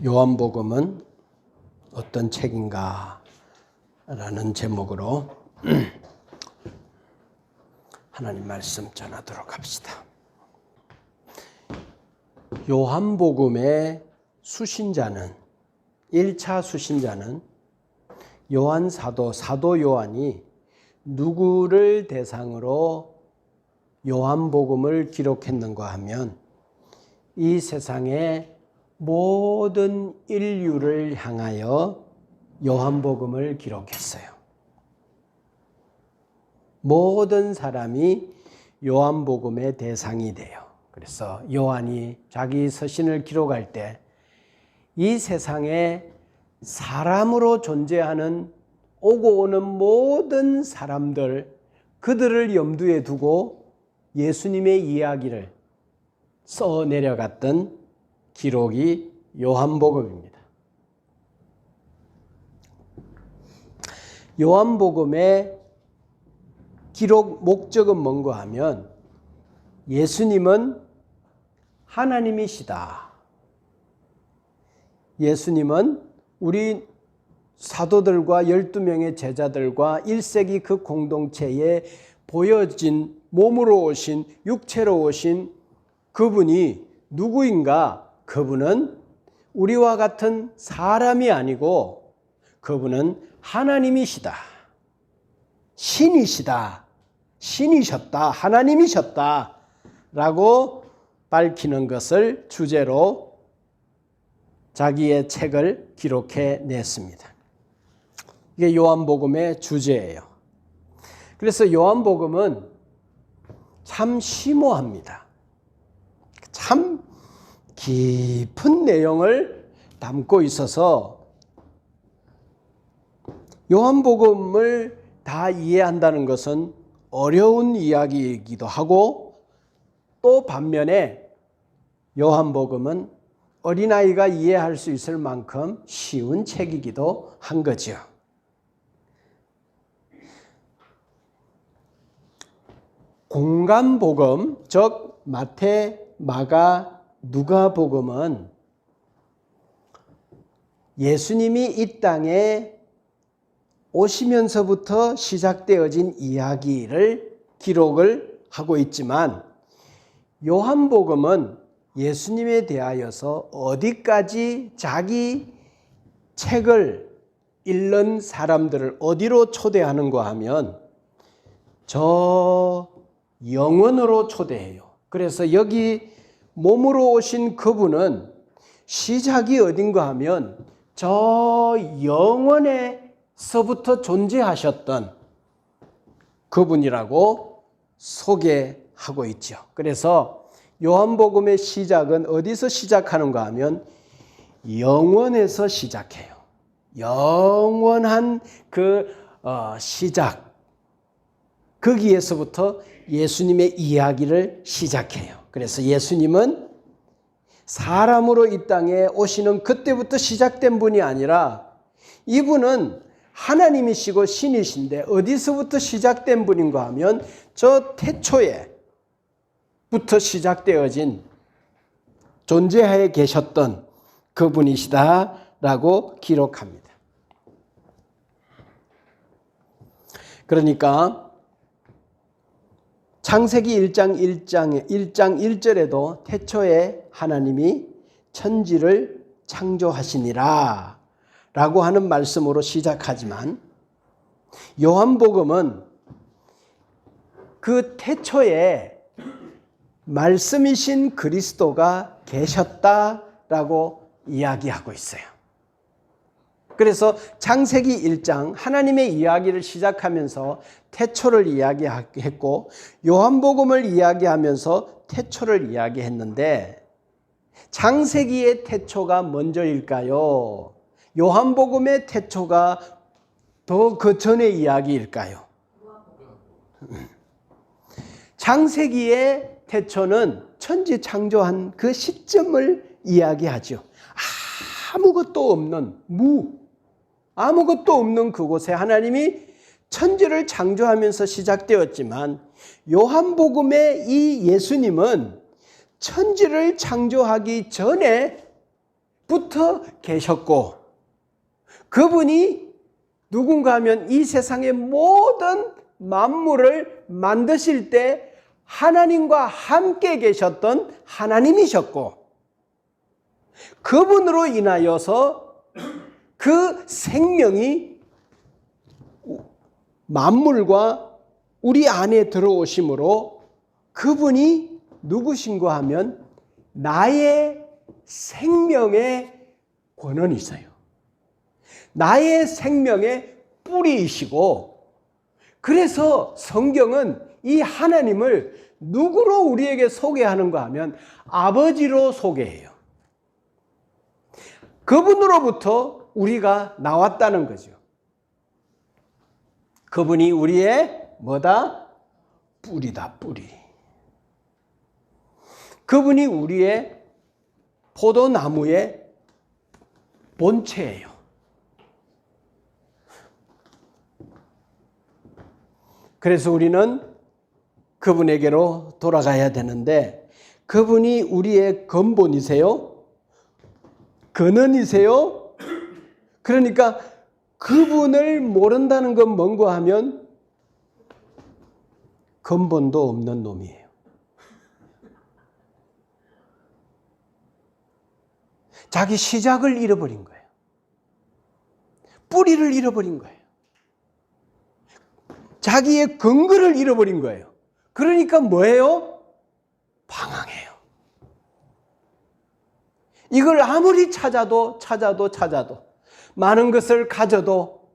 요한복음은 어떤 책인가 라는 제목으로 하나님 말씀 전하도록 합시다. 요한복음의 수신자는 1차 수신자는 요한 사도 요한이 누구를 대상으로 요한복음을 기록했는가 하면 이 세상의 모든 인류를 향하여 요한복음을 기록했어요. 모든 사람이 요한복음의 대상이 돼요. 그래서 요한이 자기 서신을 기록할 때 이 세상에 사람으로 존재하는 오고 오는 모든 사람들, 그들을 염두에 두고 예수님의 이야기를 써 내려갔던 기록이 요한복음입니다. 요한복음의 기록 목적은 뭔가 하면 예수님은 하나님이시다. 예수님은 우리 사도들과 12명의 제자들과 1세기 그 공동체에 보여진 몸으로 오신, 육체로 오신 그분이 누구인가? 그분은 우리와 같은 사람이 아니고 그분은 하나님이시다. 신이시다. 신이셨다. 하나님이셨다. 라고 밝히는 것을 주제로 자기의 책을 기록해 냈습니다. 이게 요한복음의 주제예요. 그래서 요한복음은 참 심오합니다. 참 깊은 내용을 담고 있어서 요한복음을 다 이해한다는 것은 어려운 이야기이기도 하고 또 반면에 요한복음은 어린아이가 이해할 수 있을 만큼 쉬운 책이기도 한 거죠. 공간복음, 즉 마태, 마가, 누가복음은 예수님이 이 땅에 오시면서부터 시작되어진 이야기를 기록을 하고 있지만 요한복음은 예수님에 대하여서 어디까지 자기 책을 읽는 사람들을 어디로 초대하는가 하면 저 영원으로 초대해요. 그래서 여기 몸으로 오신 그분은 시작이 어딘가 하면 저 영원에서부터 존재하셨던 그분이라고 소개하고 있죠. 그래서 요한복음의 시작은 어디서 시작하는가 하면 영원에서 시작해요. 영원한 그 시작, 거기에서부터 예수님의 이야기를 시작해요. 그래서 예수님은 사람으로 이 땅에 오시는 그때부터 시작된 분이 아니라 이분은 하나님이시고 신이신데 어디서부터 시작된 분인가 하면 저 태초에 부터 시작되어진 존재하에 계셨던 그분이시다라고 기록합니다. 그러니까 창세기 1장 1절에도 태초에 하나님이 천지를 창조하시니라 라고 하는 말씀으로 시작하지만 요한복음은 그 태초에 말씀이신 그리스도가 계셨다라고 이야기하고 있어요. 그래서 창세기 1장 하나님의 이야기를 시작하면서 태초를 이야기했고 요한복음을 이야기하면서 태초를 이야기했는데 창세기의 태초가 먼저일까요? 요한복음의 태초가 더 그 전의 이야기일까요? 창세기의 태초는 천지 창조한 그 시점을 이야기하죠. 아무것도 없는 아무것도 없는 그곳에 하나님이 천지를 창조하면서 시작되었지만 요한복음의 이 예수님은 천지를 창조하기 전에 계셨고, 그분이 누군가 하면 이 세상의 모든 만물을 만드실 때 하나님과 함께 계셨던 하나님이셨고, 그분으로 인하여서 그 생명이 만물과 우리 안에 들어오심으로 그분이 누구신가 하면 나의 생명의 권원이세요. 나의 생명의 뿌리이시고, 그래서 성경은 이 하나님을 누구로 우리에게 소개하는가 하면 아버지로 소개해요. 그분으로부터 우리가 나왔다는 거죠. 그분이 우리의 뭐다? 뿌리다, 뿌리. 그분이 우리의 포도나무의 본체예요. 그래서 우리는 그분에게로 돌아가야 되는데, 그분이 우리의 근본이세요? 근원이세요? 그러니까 그분을 모른다는 건 뭔가 하면 근본도 없는 놈이에요. 자기 시작을 잃어버린 거예요. 뿌리를 잃어버린 거예요. 자기의 근거를 잃어버린 거예요. 그러니까 뭐예요? 방황해요. 이걸 아무리 찾아도 많은 것을 가져도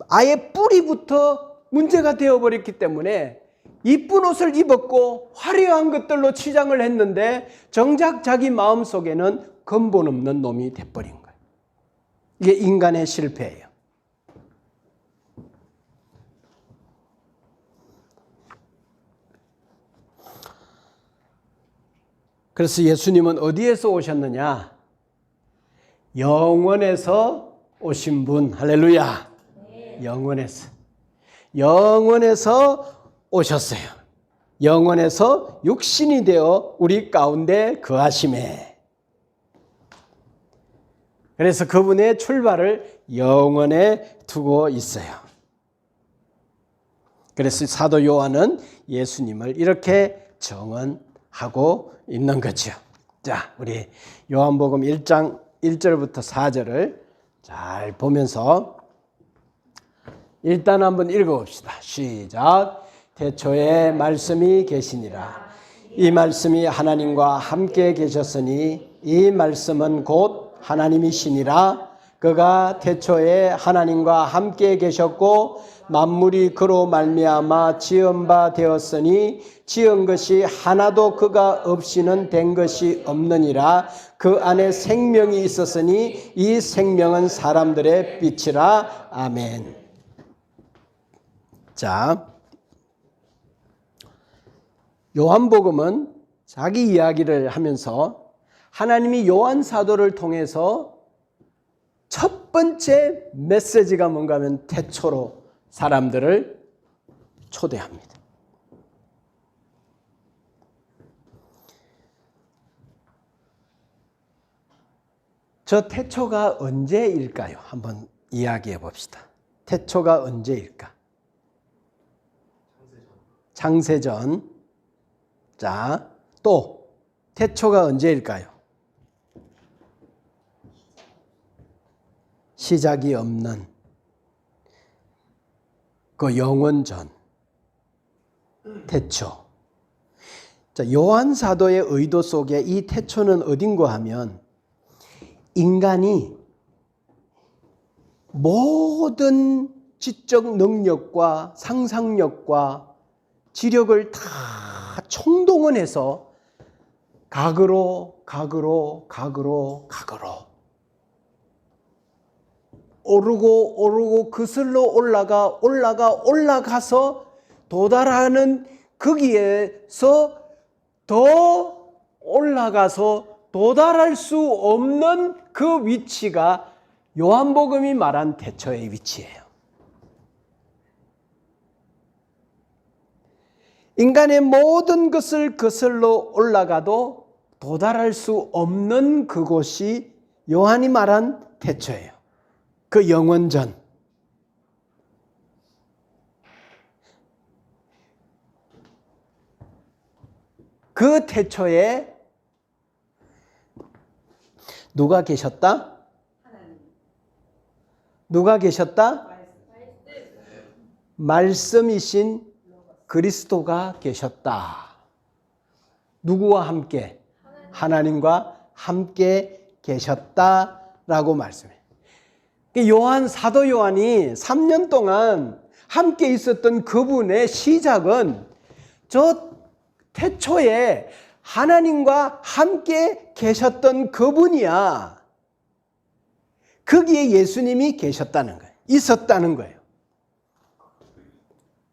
아예 뿌리부터 문제가 되어버렸기 때문에 이쁜 옷을 입었고 화려한 것들로 치장을 했는데 정작 자기 마음속에는 근본 없는 놈이 돼버린 거예요. 이게 인간의 실패예요. 그래서 예수님은 어디에서 오셨느냐? 영원에서 오신 분. 할렐루야. 영원에서 오셨어요. 영원에서 육신이 되어 우리 가운데 거하심에. 그래서 그분의 출발을 영원에 두고 있어요. 그래서 사도 요한은 예수님을 이렇게 정언하고 있는 거죠. 자, 우리 요한복음 1장 1절부터 4절을 잘 보면서 일단 한번 읽어봅시다. 시작. 태초에 말씀이 계시니라. 이 말씀이 하나님과 함께 계셨으니 이 말씀은 곧 하나님이시니라. 그가 태초에 하나님과 함께 계셨고 만물이 그로 말미암아 지은 바 되었으니 지은 것이 하나도 그가 없이는 된 것이 없느니라. 그 안에 생명이 있었으니 이 생명은 사람들의 빛이라. 아멘. 자, 요한복음은 자기 이야기를 하면서 하나님이 요한 사도를 통해서 첫 번째 메시지가 뭔가 하면 태초로 사람들을 초대합니다. 저 태초가 언제일까요? 한번 이야기해 봅시다. 태초가 언제일까? 창세전. 자, 또 태초가 언제일까요? 시작이 없는 그 영원전. 태초. 자, 요한 사도의 의도 속에 이 태초는 어딘가 하면 인간이 모든 지적 능력과 상상력과 지력을 다 총동원해서 각으로 오르고 그슬로 올라가서 도달하는 거기에서 더 올라가서 도달할 수 없는 그 위치가 요한복음이 말한 태초의 위치예요. 인간의 모든 것을 거슬러 올라가도 도달할 수 없는 그곳이 요한이 말한 태초예요. 그 영원전. 그 태초에 누가 계셨다? 누가 계셨다? 말씀이신 그리스도가 계셨다. 누구와 함께? 하나님과 함께 계셨다라고 말씀해요. 요한, 사도 요한이 3년 동안 함께 있었던 그분의 시작은 저 태초에 하나님과 함께 계셨던 그분이야. 거기에 예수님이 계셨다는 거예요. 있었다는 거예요.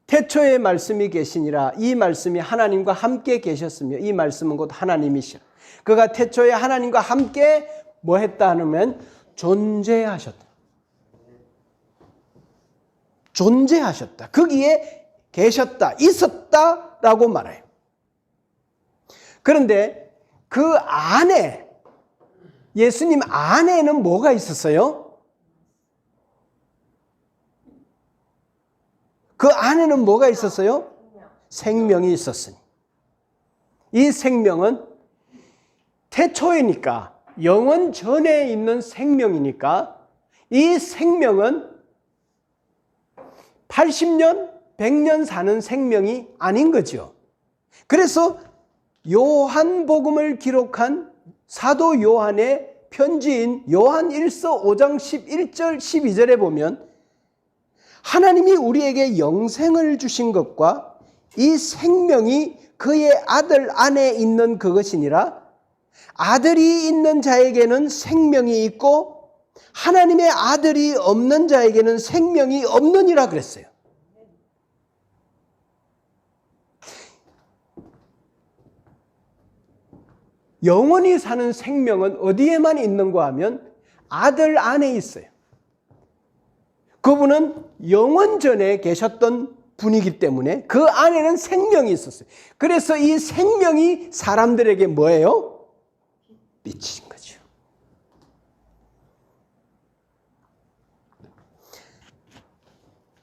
태초에 말씀이 계시니라. 이 말씀이 하나님과 함께 계셨으며 이 말씀은 곧 하나님이시라. 그가 태초에 하나님과 함께 뭐 했다 하면 존재하셨다. 존재하셨다. 거기에 계셨다. 있었다라고 말해요. 그런데 그 안에 예수님 안에는 뭐가 있었어요? 그 안에는 뭐가 있었어요? 생명이 있었으니. 이 생명은 태초이니까 영원 전에 있는 생명이니까 이 생명은 80년, 100년 사는 생명이 아닌 거죠. 그래서 요한복음을 기록한 사도 요한의 편지인 요한 1서 5장 11절 12절에 보면 하나님이 우리에게 영생을 주신 것과 이 생명이 그의 아들 안에 있는 그것이니라. 아들이 있는 자에게는 생명이 있고 하나님의 아들이 없는 자에게는 생명이 없느니라 그랬어요. 영원히 사는 생명은 어디에만 있는가 하면 아들 안에 있어요. 그분은 영원 전에 계셨던 분이기 때문에 그 안에는 생명이 있었어요. 그래서 이 생명이 사람들에게 뭐예요? 빛인 거죠.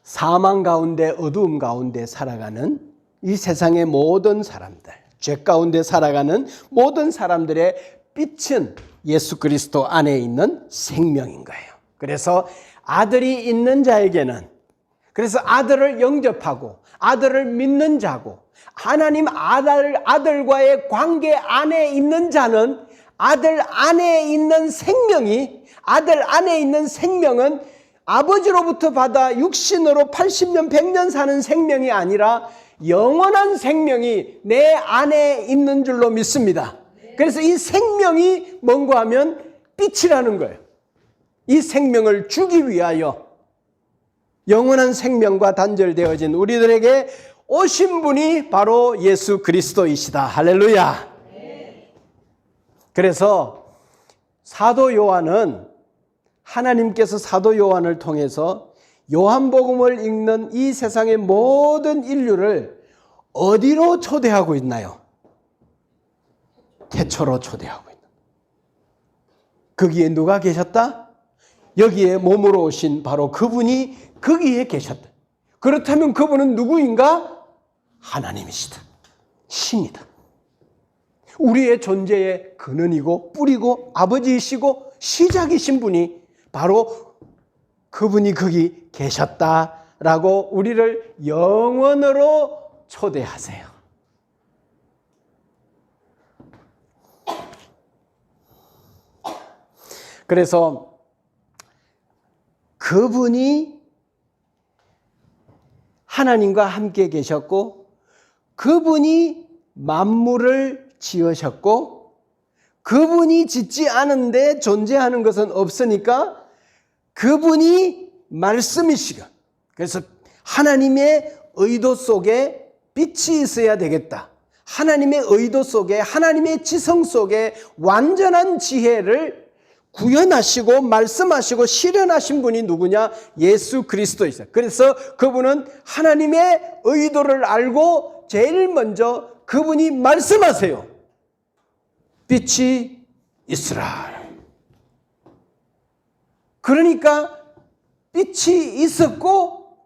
사망 가운데 어두움 가운데 살아가는 이 세상의 모든 사람들, 죄 가운데 살아가는 모든 사람들의 빛은 예수 그리스도 안에 있는 생명인 거예요. 그래서 아들이 있는 자에게는, 그래서 아들을 영접하고 아들을 믿는 자고 하나님 아들과의 관계 안에 있는 자는 아들 안에 있는 생명이, 아들 안에 있는 생명은 아버지로부터 받아 육신으로 80년 100년 사는 생명이 아니라 영원한 생명이 내 안에 있는 줄로 믿습니다. 그래서 이 생명이 뭔가 하면 빛이라는 거예요. 이 생명을 주기 위하여 영원한 생명과 단절되어진 우리들에게 오신 분이 바로 예수 그리스도이시다. 할렐루야. 그래서 사도 요한은 하나님께서 사도 요한을 통해서 요한복음을 읽는 이 세상의 모든 인류를 어디로 초대하고 있나요? 태초로 초대하고 있는. 거기에 누가 계셨다? 여기에 몸으로 오신 바로 그분이 거기에 계셨다. 그렇다면 그분은 누구인가? 하나님이시다. 신이다. 우리의 존재의 근원이고 뿌리고 아버지이시고 시작이신 분이 바로 그분이 거기 계셨다라고 우리를 영원으로 초대하세요. 그래서 그분이 하나님과 함께 계셨고 그분이 만물을 지으셨고 그분이 짓지 않은데 존재하는 것은 없으니까 그분이 말씀이시고, 그래서 하나님의 의도 속에 빛이 있어야 되겠다. 하나님의 의도 속에, 하나님의 지성 속에 완전한 지혜를 구현하시고 말씀하시고 실현하신 분이 누구냐? 예수 그리스도이세요. 그래서 그분은 하나님의 의도를 알고 제일 먼저 그분이 말씀하세요. 빛이 있으라. 그러니까 빛이 있었고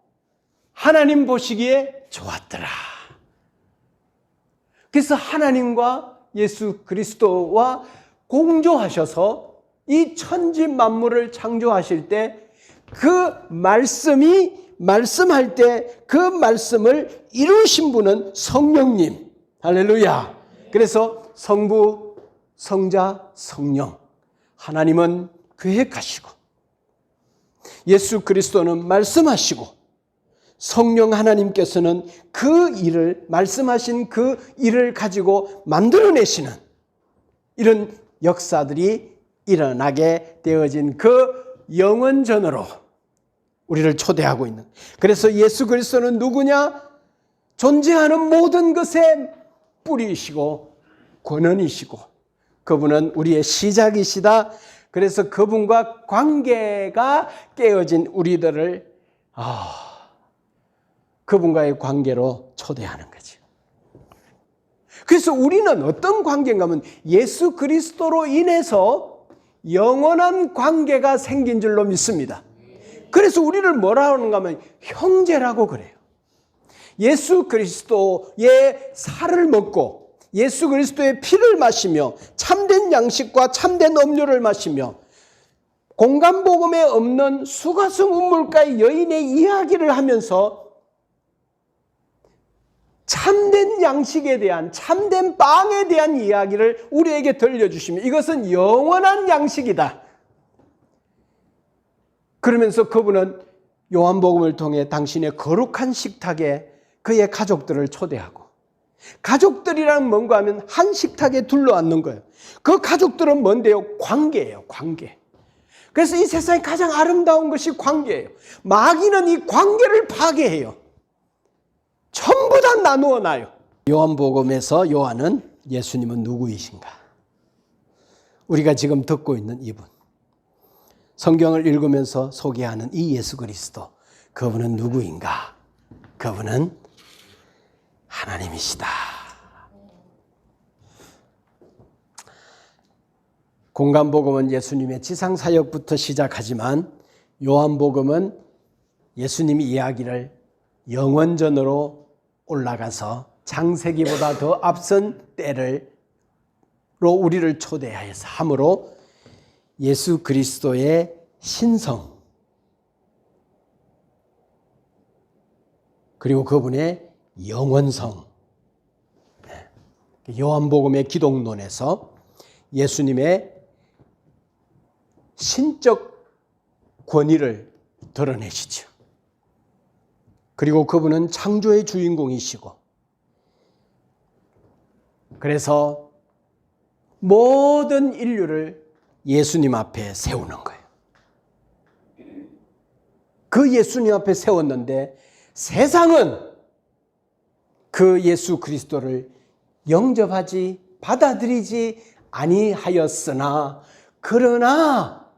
하나님 보시기에 좋았더라. 그래서 하나님과 예수 그리스도와 공조하셔서 이 천지 만물을 창조하실 때 그 말씀이 말씀할 때 그 말씀을 이루신 분은 성령님. 할렐루야. 그래서 성부, 성자, 성령. 하나님은 계획하시고 예수 그리스도는 말씀하시고 성령 하나님께서는 그 일을 말씀하신 그 일을 가지고 만들어내시는 이런 역사들이 일어나게 되어진 그 영원전으로 우리를 초대하고 있는. 그래서 예수 그리스도는 누구냐? 존재하는 모든 것의 뿌리이시고 근원이시고 그분은 우리의 시작이시다. 그래서 그분과 관계가 깨어진 우리들을 그분과의 관계로 초대하는 거죠. 그래서 우리는 어떤 관계인가 하면 예수 그리스도로 인해서 영원한 관계가 생긴 줄로 믿습니다. 그래서 우리를 뭐라 하는가 하면 형제라고 그래요. 예수 그리스도의 살을 먹고 예수 그리스도의 피를 마시며 참된 양식과 참된 음료를 마시며 공간복음에 없는 수가성 운물가의 여인의 이야기를 하면서 참된 양식에 대한 참된 빵에 대한 이야기를 우리에게 들려주시며 이것은 영원한 양식이다. 그러면서 그분은 요한복음을 통해 당신의 거룩한 식탁에 그의 가족들을 초대하고 가족들이란 뭔가 하면 한 식탁에 둘러앉는 거예요. 그 가족들은 뭔데요? 관계예요. 관계. 그래서 이 세상에 가장 아름다운 것이 관계예요. 마귀는 이 관계를 파괴해요. 전부 다 나누어 놔요. 요한복음에서 요한은 예수님은 누구이신가? 우리가 지금 듣고 있는 이분. 성경을 읽으면서 소개하는 이 예수 그리스도. 그분은 누구인가? 그분은 하나님이시다. 공간복음은 예수님의 지상사역부터 시작하지만 요한복음은 예수님이 이야기를 영원전으로 올라가서 창세기보다 더 앞선 때로 우리를 초대하여서 함으로 예수 그리스도의 신성 그리고 그분의 영원성. 요한복음의 기독론에서 예수님의 신적 권위를 드러내시죠. 그리고 그분은 창조의 주인공이시고 그래서 모든 인류를 예수님 앞에 세우는 거예요. 그 예수님 앞에 세웠는데 세상은 그 예수 그리스도를 영접하지 받아들이지 아니하였으나 그러나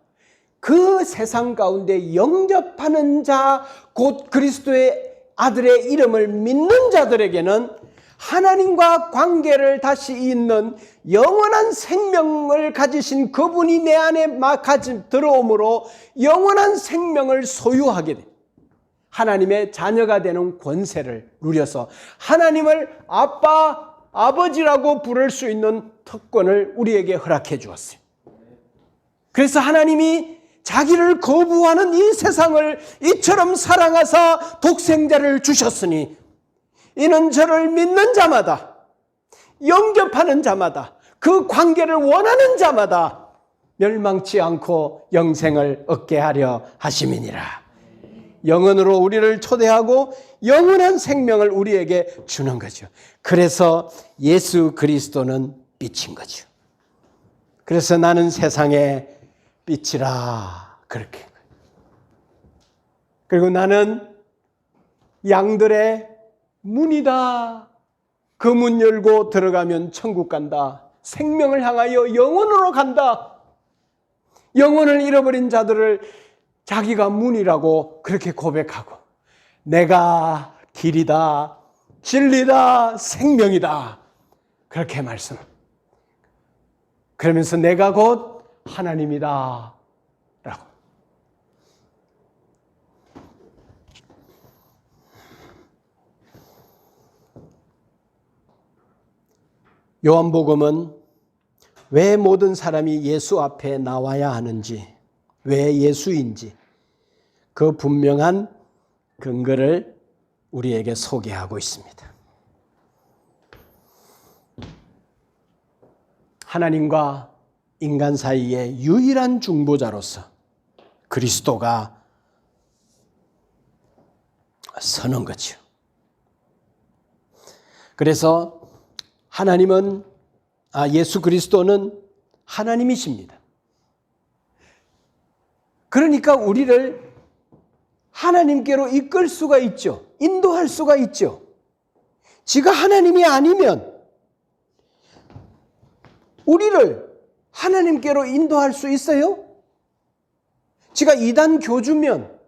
그 세상 가운데 영접하는 자 곧 그리스도의 아들의 이름을 믿는 자들에게는 하나님과 관계를 다시 잇는 영원한 생명을 가지신 그분이 내 안에 들어옴으로 영원한 생명을 소유하게 돼. 하나님의 자녀가 되는 권세를 누려서 하나님을 아빠, 아버지라고 부를 수 있는 특권을 우리에게 허락해 주었어요. 그래서 하나님이 자기를 거부하는 이 세상을 이처럼 사랑하사 독생자를 주셨으니 이는 저를 믿는 자마다 영접하는 자마다 그 관계를 원하는 자마다 멸망치 않고 영생을 얻게 하려 하심이니라. 영원으로 우리를 초대하고 영원한 생명을 우리에게 주는 거죠. 그래서 예수 그리스도는 빛인 거죠. 그래서 나는 세상의 빛이라 그렇게. 그리고 나는 양들의 문이다. 그 문 열고 들어가면 천국 간다. 생명을 향하여 영원으로 간다. 영혼을 잃어버린 자들을 자기가 문이라고 그렇게 고백하고 내가 길이다, 진리다, 생명이다. 그렇게 말씀. 그러면서 내가 곧 하나님이다 라고. 요한복음은 왜 모든 사람이 예수 앞에 나와야 하는지, 왜 예수인지 그 분명한 근거를 우리에게 소개하고 있습니다. 하나님과 인간 사이의 유일한 중보자로서 그리스도가 서는 거죠. 그래서 예수 그리스도는 하나님이십니다. 그러니까 우리를 하나님께로 이끌 수가 있죠. 인도할 수가 있죠. 지가 하나님이 아니면 우리를 하나님께로 인도할 수 있어요? 지가 이단 교주면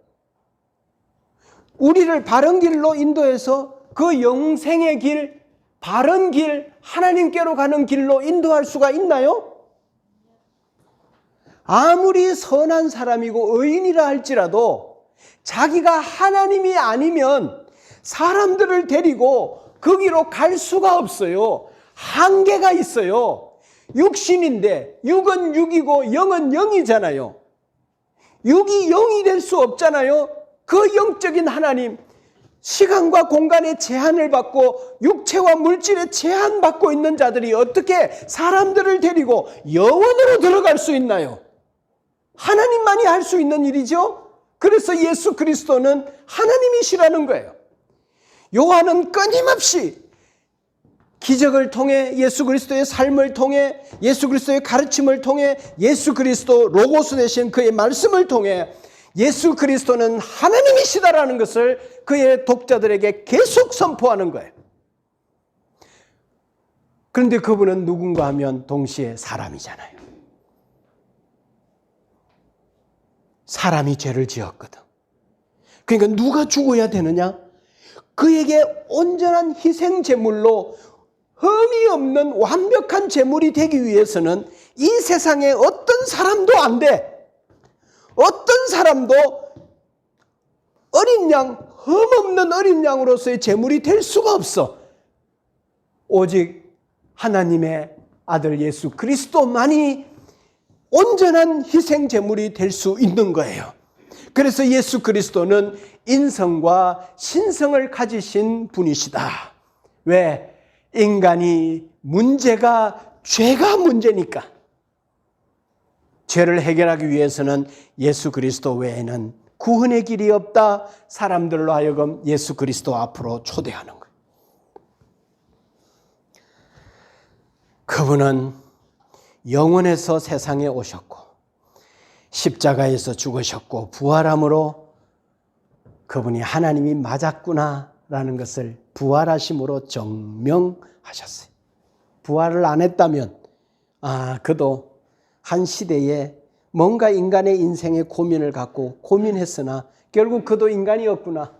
우리를 바른 길로 인도해서 그 영생의 길, 바른 길, 하나님께로 가는 길로 인도할 수가 있나요? 아무리 선한 사람이고 의인이라 할지라도 자기가 하나님이 아니면 사람들을 데리고 거기로 갈 수가 없어요. 한계가 있어요. 육신인데 육은 육이고 영은 영이잖아요. 육이 영이 될 수 없잖아요. 그 영적인 하나님, 시간과 공간의 제한을 받고 육체와 물질의 제한받고 있는 자들이 어떻게 사람들을 데리고 영원으로 들어갈 수 있나요? 하나님만이 할 수 있는 일이죠. 그래서 예수 그리스도는 하나님이시라는 거예요. 요한은 끊임없이 기적을 통해, 예수 그리스도의 삶을 통해, 예수 그리스도의 가르침을 통해, 예수 그리스도 로고스 되신 그의 말씀을 통해 예수 그리스도는 하나님이시다라는 것을 그의 독자들에게 계속 선포하는 거예요. 그런데 그분은 누군가 하면 동시에 사람이잖아요. 사람이 죄를 지었거든. 그러니까 누가 죽어야 되느냐? 그에게 온전한 희생 제물로 흠이 없는 완벽한 제물이 되기 위해서는 이 세상에 어떤 사람도 안 돼. 어떤 사람도 어린 양, 흠 없는 어린 양으로서의 제물이 될 수가 없어. 오직 하나님의 아들 예수 그리스도만이 온전한 희생 제물이 될 수 있는 거예요. 그래서 예수 그리스도는 인성과 신성을 가지신 분이시다. 왜? 인간이 죄가 문제니까. 죄를 해결하기 위해서는 예수 그리스도 외에는 구원의 길이 없다. 사람들로 하여금 예수 그리스도 앞으로 초대하는 거예요. 그분은 영원에서 세상에 오셨고 십자가에서 죽으셨고 부활함으로 그분이 하나님이 맞았구나라는 것을 부활하심으로 증명하셨어요. 부활을 안 했다면 그도 한 시대에 뭔가 인간의 인생의 고민을 갖고 고민했으나 결국 그도 인간이었구나.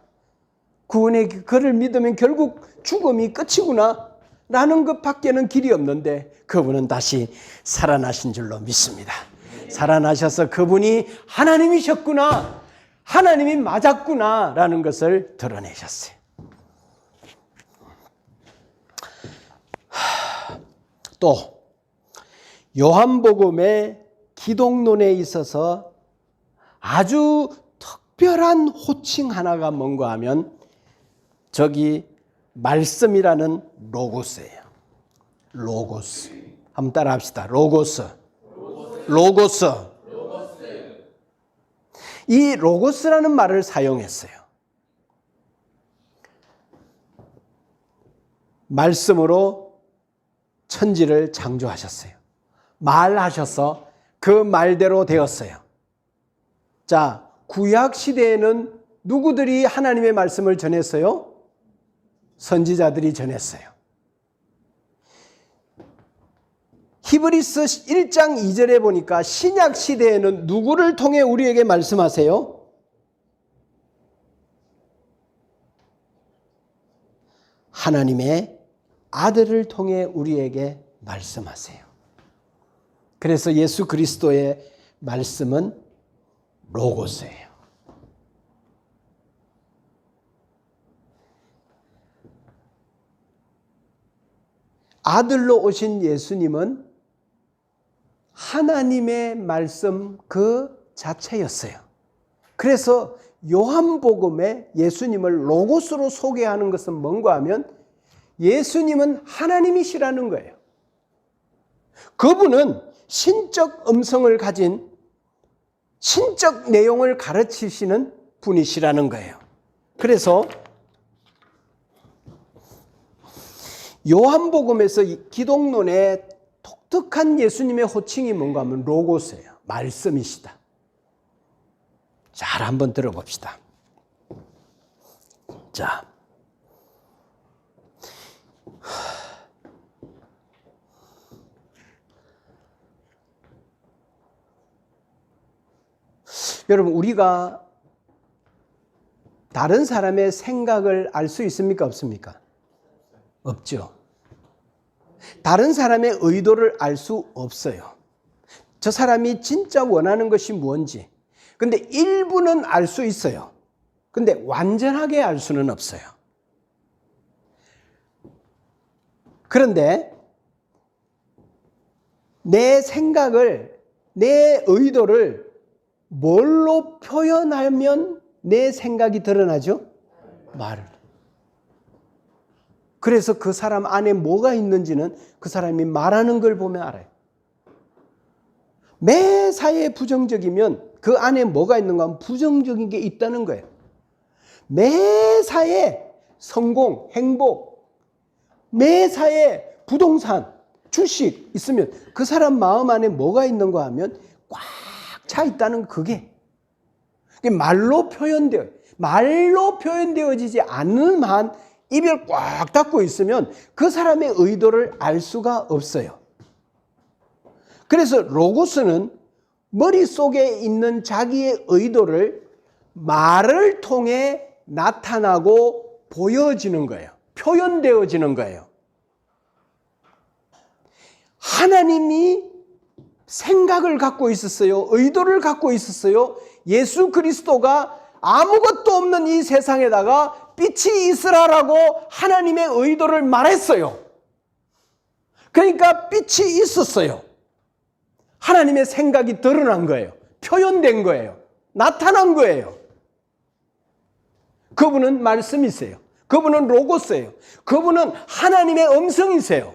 구원의 그를 믿으면 결국 죽음이 끝이구나 라는 것밖에는 길이 없는데 그분은 다시 살아나신 줄로 믿습니다. 살아나셔서 그분이 하나님이셨구나, 하나님이 맞았구나 라는 것을 드러내셨어요. 또 요한복음의 기독론에 있어서 아주 특별한 호칭 하나가 뭔가 하면 저기 말씀이라는 로고스예요. 로고스. 한번 따라 합시다. 로고스. 로고스. 이 로고스라는 말을 사용했어요. 말씀으로 천지를 창조하셨어요. 말하셔서 그 말대로 되었어요. 자, 구약 시대에는 누구들이 하나님의 말씀을 전했어요? 선지자들이 전했어요. 히브리서 1장 2절에 보니까 신약 시대에는 누구를 통해 우리에게 말씀하세요? 하나님의 아들을 통해 우리에게 말씀하세요. 그래서 예수 그리스도의 말씀은 로고스예요. 아들로 오신 예수님은 하나님의 말씀 그 자체였어요. 그래서 요한복음에 예수님을 로고스로 소개하는 것은 뭔가 하면 예수님은 하나님이시라는 거예요. 그분은 신적 음성을 가진 신적 내용을 가르치시는 분이시라는 거예요. 그래서 요한복음에서 기독론의 독특한 예수님의 호칭이 뭔가 하면 로고스예요. 말씀이시다. 잘 한번 들어봅시다. 자, 여러분, 우리가 다른 사람의 생각을 알 수 있습니까? 없습니까? 없죠. 다른 사람의 의도를 알 수 없어요. 저 사람이 진짜 원하는 것이 뭔지. 근데 일부는 알 수 있어요. 근데 완전하게 알 수는 없어요. 그런데 내 생각을, 내 의도를 뭘로 표현하면 내 생각이 드러나죠? 말을. 그래서 그 사람 안에 뭐가 있는지는 그 사람이 말하는 걸 보면 알아요. 매사에 부정적이면 그 안에 뭐가 있는가 하면 부정적인 게 있다는 거예요. 매사에 성공, 행복, 매사에 부동산, 주식 있으면 그 사람 마음 안에 뭐가 있는가 하면 꽉 차 있다는 그게 말로 표현되어지지 않는 한 입을 꽉 닫고 있으면 그 사람의 의도를 알 수가 없어요. 그래서 로고스는 머릿속에 있는 자기의 의도를 말을 통해 나타나고 보여지는 거예요. 표현되어지는 거예요. 하나님이 생각을 갖고 있었어요. 의도를 갖고 있었어요. 예수 그리스도가 아무것도 없는 이 세상에다가 빛이 있으라라고 하나님의 의도를 말했어요. 그러니까 빛이 있었어요. 하나님의 생각이 드러난 거예요. 표현된 거예요. 나타난 거예요. 그분은 말씀이세요. 그분은 로고스예요. 그분은 하나님의 음성이세요.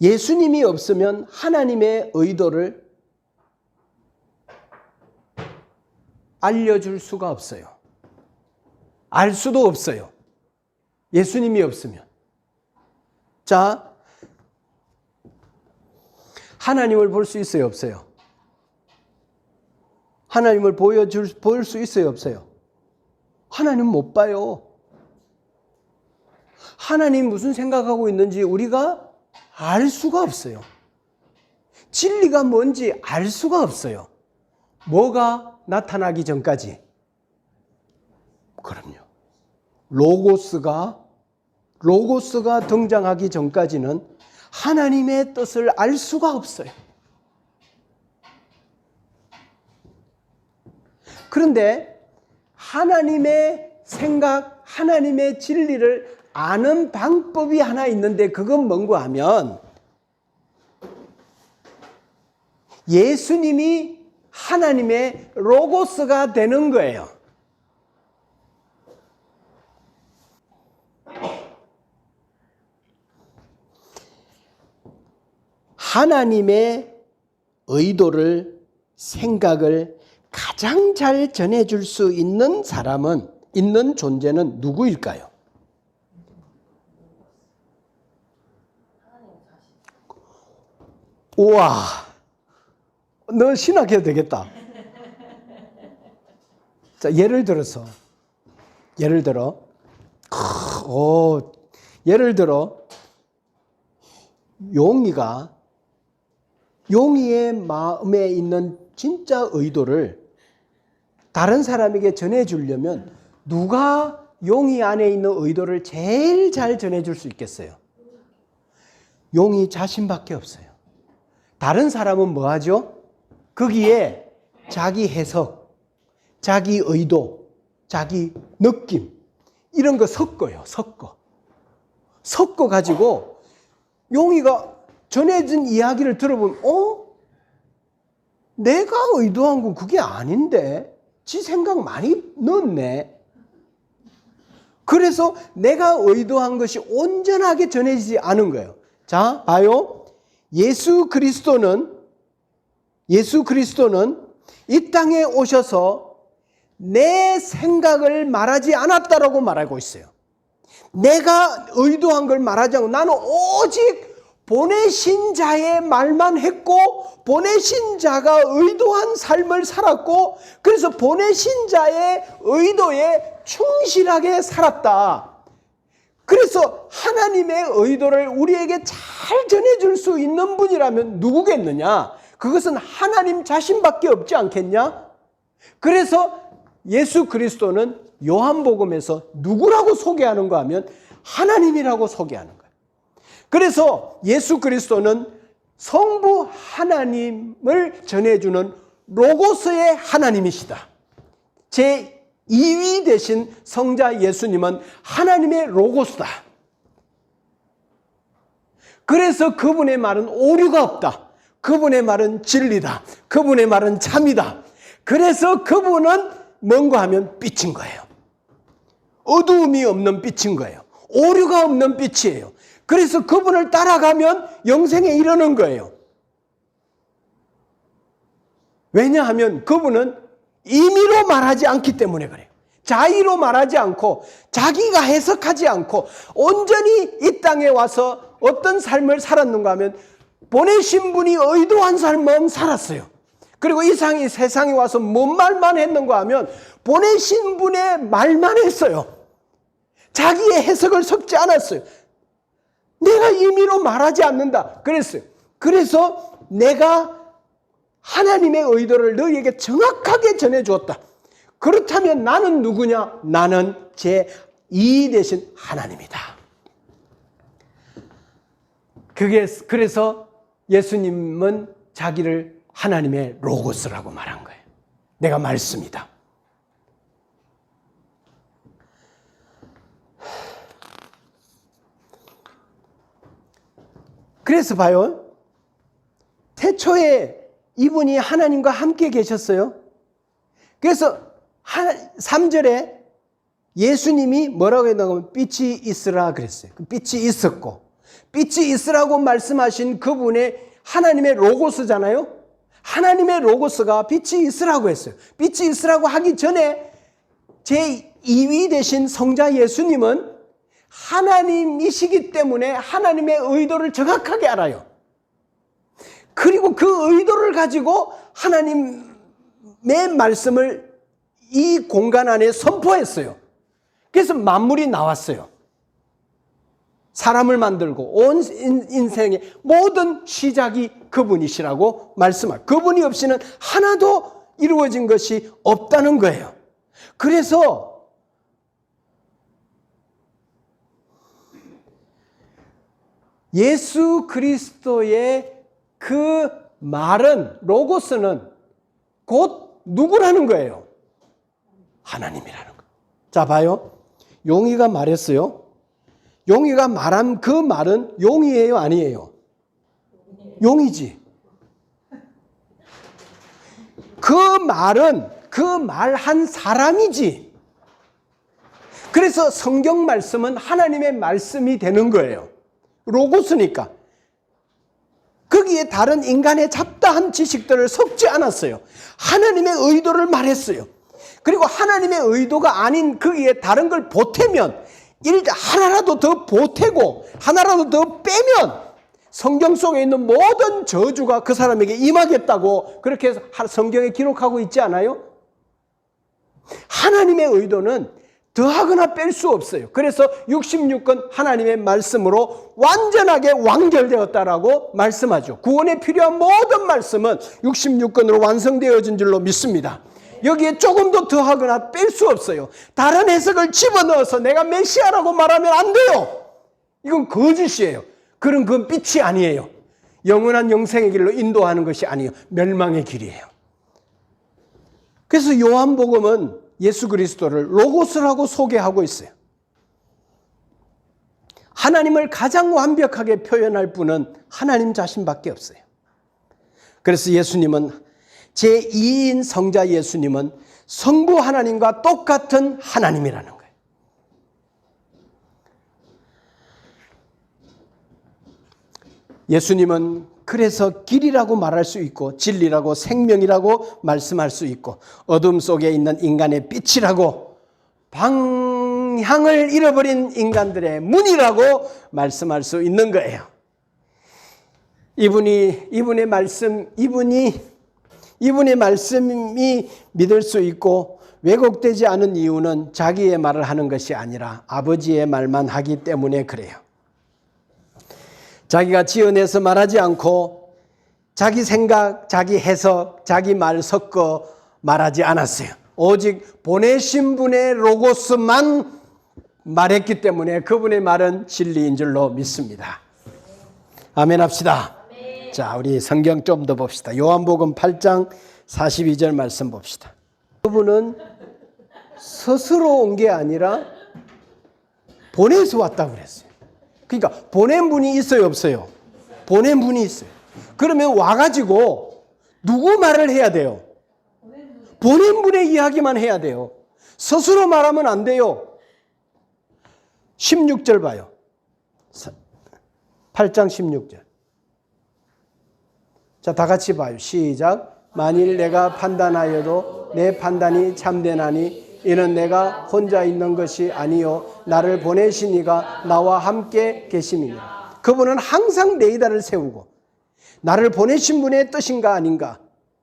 예수님이 없으면 하나님의 의도를 알려줄 수가 없어요. 알 수도 없어요. 예수님이 없으면. 자, 하나님을 볼 수 있어요? 없어요? 하나님을 볼 수 있어요? 없어요? 하나님 못 봐요. 하나님 무슨 생각하고 있는지 우리가 알 수가 없어요. 진리가 뭔지 알 수가 없어요. 뭐가 나타나기 전까지. 그럼요. 로고스가 등장하기 전까지는 하나님의 뜻을 알 수가 없어요. 그런데 하나님의 생각, 하나님의 진리를 아는 방법이 하나 있는데 그건 뭔가 하면 예수님이 하나님의 로고스가 되는 거예요. 하나님의 의도를, 생각을 가장 잘 전해줄 수 있는 사람은, 있는 존재는 누구일까요? 우와, 너 신학해도 되겠다. 자, 예를 들어, 용이의 마음에 있는 진짜 의도를 다른 사람에게 전해주려면 누가 용이 안에 있는 의도를 제일 잘 전해줄 수 있겠어요? 용이 자신밖에 없어요. 다른 사람은 뭐 하죠? 거기에 자기 해석, 자기 의도, 자기 느낌 이런 거 섞어요. 섞어 가지고 용이가 전해진 이야기를 들어보면 내가 의도한 건 그게 아닌데 지 생각 많이 넣었네. 그래서 내가 의도한 것이 온전하게 전해지지 않은 거예요. 자, 봐요. 예수 그리스도는 이 땅에 오셔서 내 생각을 말하지 않았다라고 말하고 있어요. 내가 의도한 걸 말하지 않고 나는 오직 보내신 자의 말만 했고 보내신 자가 의도한 삶을 살았고 그래서 보내신 자의 의도에 충실하게 살았다. 그래서 하나님의 의도를 우리에게 잘 전해줄 수 있는 분이라면 누구겠느냐? 그것은 하나님 자신밖에 없지 않겠냐? 그래서 예수 그리스도는 요한복음에서 누구라고 소개하는가 하면 하나님이라고 소개하는 거예요. 그래서 예수 그리스도는 성부 하나님을 전해주는 로고스의 하나님이시다. 제2위 되신 성자 예수님은 하나님의 로고스다. 그래서 그분의 말은 오류가 없다. 그분의 말은 진리다. 그분의 말은 참이다. 그래서 그분은 뭔가 하면 빛인 거예요. 어두움이 없는 빛인 거예요. 오류가 없는 빛이에요. 그래서 그분을 따라가면 영생에 이르는 거예요. 왜냐하면 그분은 임의로 말하지 않기 때문에 그래요. 자의로 말하지 않고 자기가 해석하지 않고 온전히 이 땅에 와서 어떤 삶을 살았는가 하면 보내신 분이 의도한 삶만 살았어요. 그리고 이 세상에 와서 뭔 말만 했는가 하면 보내신 분의 말만 했어요. 자기의 해석을 섞지 않았어요. 내가 임의로 말하지 않는다 그랬어요. 그래서 내가 하나님의 의도를 너희에게 정확하게 전해주었다. 그렇다면 나는 누구냐? 나는 제2 되신 하나님이다. 그래서 예수님은 자기를 하나님의 로고스라고 말한 거예요. 내가 말씀이다. 그래서 봐요. 태초에 이분이 하나님과 함께 계셨어요. 그래서 3절에 예수님이 뭐라고 했냐면 빛이 있으라 그랬어요. 빛이 있었고 빛이 있으라고 말씀하신 그분의 하나님의 로고스잖아요. 하나님의 로고스가 빛이 있으라고 했어요. 빛이 있으라고 하기 전에 제2위 되신 성자 예수님은 하나님이시기 때문에 하나님의 의도를 정확하게 알아요. 그리고 그 의도를 가지고 하나님의 말씀을 이 공간 안에 선포했어요. 그래서 만물이 나왔어요. 사람을 만들고 온 인생의 모든 시작이 그분이시라고 말씀할. 그분이 없이는 하나도 이루어진 것이 없다는 거예요. 그래서 예수 그리스도의 그 말은 로고스는 곧 누구라는 거예요? 하나님이라는 거예요. 자, 봐요. 용이가 말했어요. 용이가 말한 그 말은 용이에요, 아니에요? 용이지. 그 말은 그 말한 사람이지. 그래서 성경 말씀은 하나님의 말씀이 되는 거예요. 로고스니까. 거기에 다른 인간의 잡다한 지식들을 섞지 않았어요. 하나님의 의도를 말했어요. 그리고 하나님의 의도가 아닌 거기에 다른 걸 보태면 하나라도 더 보태고 하나라도 더 빼면 성경 속에 있는 모든 저주가 그 사람에게 임하겠다고 그렇게 성경에 기록하고 있지 않아요? 하나님의 의도는 더하거나 뺄 수 없어요. 그래서 66권 하나님의 말씀으로 완전하게 완결되었다라고 말씀하죠. 구원에 필요한 모든 말씀은 66권으로 완성되어진 줄로 믿습니다. 여기에 조금 더 더하거나 뺄 수 없어요. 다른 해석을 집어넣어서 내가 메시아라고 말하면 안 돼요. 이건 거짓이에요. 그건 빛이 아니에요. 영원한 영생의 길로 인도하는 것이 아니에요. 멸망의 길이에요. 그래서 요한복음은 예수 그리스도를 로고스라고 소개하고 있어요. 하나님을 가장 완벽하게 표현할 분은 하나님 자신밖에 없어요. 그래서 예수님은 제2인 성자 예수님은 성부 하나님과 똑같은 하나님이라는 거예요. 예수님은 그래서 길이라고 말할 수 있고 진리라고 생명이라고 말씀할 수 있고 어둠 속에 있는 인간의 빛이라고 방향을 잃어버린 인간들의 문이라고 말씀할 수 있는 거예요. 이분의 말씀이 믿을 수 있고 왜곡되지 않은 이유는 자기의 말을 하는 것이 아니라 아버지의 말만 하기 때문에 그래요. 자기가 지어내서 말하지 않고 자기 생각, 자기 해석, 자기 말 섞어 말하지 않았어요. 오직 보내신 분의 로고스만 말했기 때문에 그분의 말은 진리인 줄로 믿습니다. 아멘 합시다. 아멘. 자, 우리 성경 좀 더 봅시다. 요한복음 8장 42절 말씀 봅시다. 그분은 스스로 온 게 아니라 보내서 왔다고 그랬어요. 그러니까 보낸 분이 있어요, 없어요? 보낸 분이 있어요. 그러면 와가지고 누구 말을 해야 돼요? 보낸 분의 이야기만 해야 돼요. 스스로 말하면 안 돼요. 16절 봐요. 8장 16절. 자, 다 같이 봐요. 시작. 만일 내가 판단하여도 내 판단이 참되나니 이는 내가 혼자 있는 것이 아니요 나를 보내신 이가 나와 함께 계심이니라. 그분은 항상 레이더를 세우고 나를 보내신 분의 뜻인가 아닌가,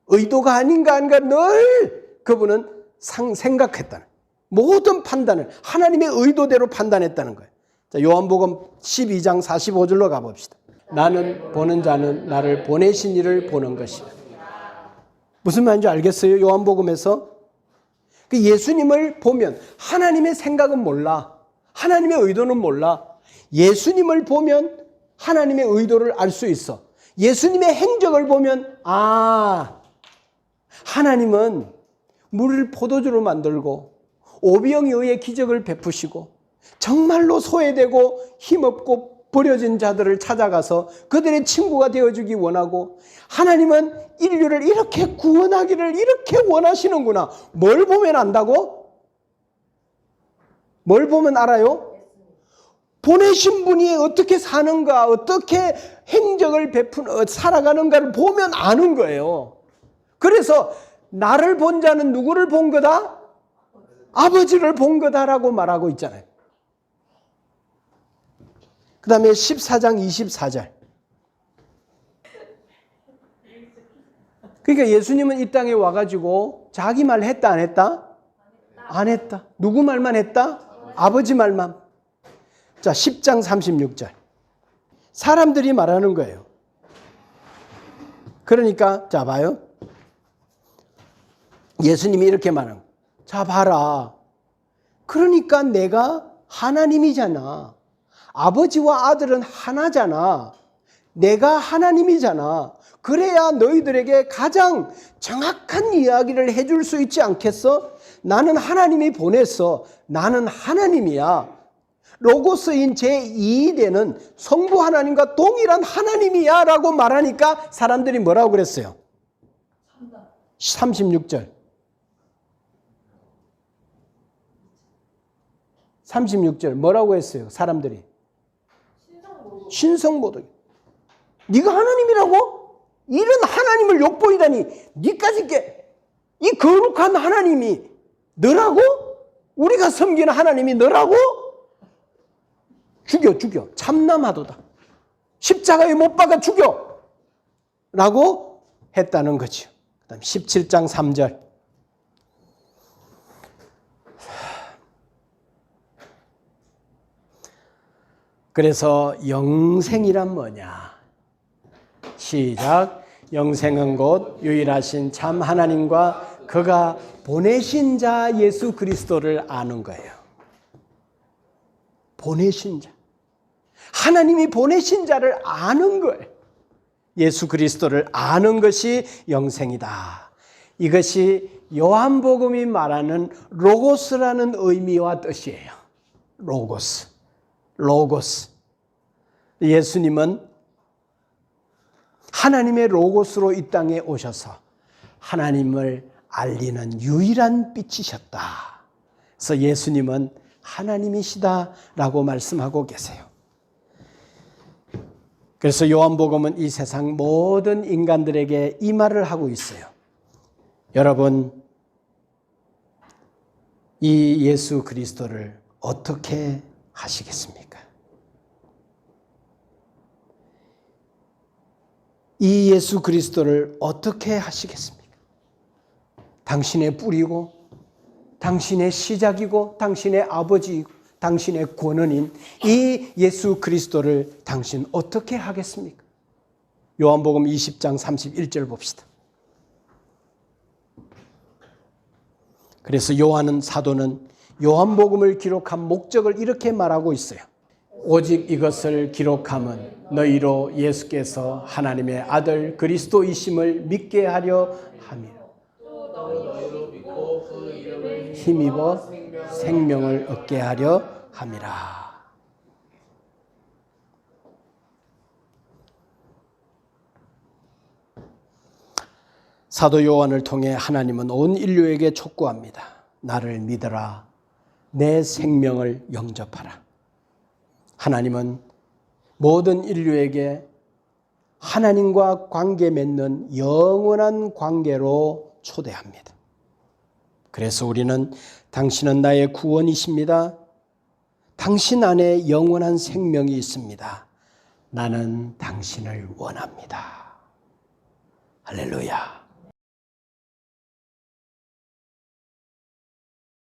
의도가 아닌가 늘 그분은 생각했다는, 모든 판단을 하나님의 의도대로 판단했다는 거예요. 자, 요한복음 12장 45절로 가봅시다. 나는 보는 자는 나를 보내신 이를 보는 것이다. 무슨 말인지 알겠어요? 요한복음에서 예수님을 보면 하나님의 생각은 몰라, 하나님의 의도는 몰라. 예수님을 보면 하나님의 의도를 알 수 있어. 예수님의 행적을 보면 하나님은 물을 포도주로 만들고 오병이어의 의해 기적을 베푸시고 정말로 소외되고 힘없고 버려진 자들을 찾아가서 그들의 친구가 되어주기 원하고 하나님은 인류를 이렇게 구원하기를 이렇게 원하시는구나. 뭘 보면 안다고? 뭘 보면 알아요? 보내신 분이 어떻게 사는가, 어떻게 행적을 살아가는가를 보면 아는 거예요. 그래서 나를 본 자는 누구를 본 거다? 아버지를 본 거다라고 말하고 있잖아요. 그 다음에 14장 24절. 그러니까 예수님은 이 땅에 와가지고 자기 말 했다 안 했다? 안 했다. 누구 말만 했다? 아버지 말만. 자, 10장 36절. 사람들이 말하는 거예요. 그러니까 자 봐요. 예수님이 이렇게 말하는 거예요. 자 봐라. 그러니까 내가 하나님이잖아. 아버지와 아들은 하나잖아. 내가 하나님이잖아. 그래야 너희들에게 가장 정확한 이야기를 해줄 수 있지 않겠어? 나는 하나님이 보냈어. 나는 하나님이야. 로고스인 제2이 되는 성부 하나님과 동일한 하나님이야 라고 말하니까 사람들이 뭐라고 그랬어요? 36절. 36절 뭐라고 했어요? 사람들이 신성모독. 네가 하나님이라고? 이런 하나님을 욕보이다니 네까지 이 거룩한 하나님이 너라고? 우리가 섬기는 하나님이 너라고? 죽여 참남하도다. 십자가에 못 박아 죽여 라고 했다는 거죠. 그 다음 17장 3절. 그래서 영생이란 뭐냐? 시작. 영생은 곧 유일하신 참 하나님과 그가 보내신 자 예수 그리스도를 아는 거예요. 보내신 자. 하나님이 보내신 자를 아는 거예요. 예수 그리스도를 아는 것이 영생이다. 이것이 요한복음이 말하는 로고스라는 의미와 뜻이에요. 로고스. 로고스. 예수님은 하나님의 로고스로 이 땅에 오셔서 하나님을 알리는 유일한 빛이셨다. 그래서 예수님은 하나님이시다라고 말씀하고 계세요. 그래서 요한복음은 이 세상 모든 인간들에게 이 말을 하고 있어요. 여러분, 이 예수 그리스도를 어떻게 하시겠습니까? 이 예수 그리스도를 어떻게 하시겠습니까? 당신의 뿌리고, 당신의 시작이고, 당신의 아버지이고, 당신의 권원인 이 예수 그리스도를 당신 어떻게 하겠습니까? 요한복음 20장 31절 봅시다. 그래서 요한은 사도는 요한복음을 기록한 목적을 이렇게 말하고 있어요. 오직 이것을 기록함은 너희로 예수께서 하나님의 아들 그리스도이심을 믿게 하려 함이라. 힘입어 생명을 얻게 하려 함이라. 사도 요한을 통해 하나님은 온 인류에게 촉구합니다. 나를 믿어라. 내 생명을 영접하라. 하나님은 모든 인류에게 하나님과 관계 맺는 영원한 관계로 초대합니다. 그래서 우리는 당신은 나의 구원이십니다. 당신 안에 영원한 생명이 있습니다. 나는 당신을 원합니다. 할렐루야.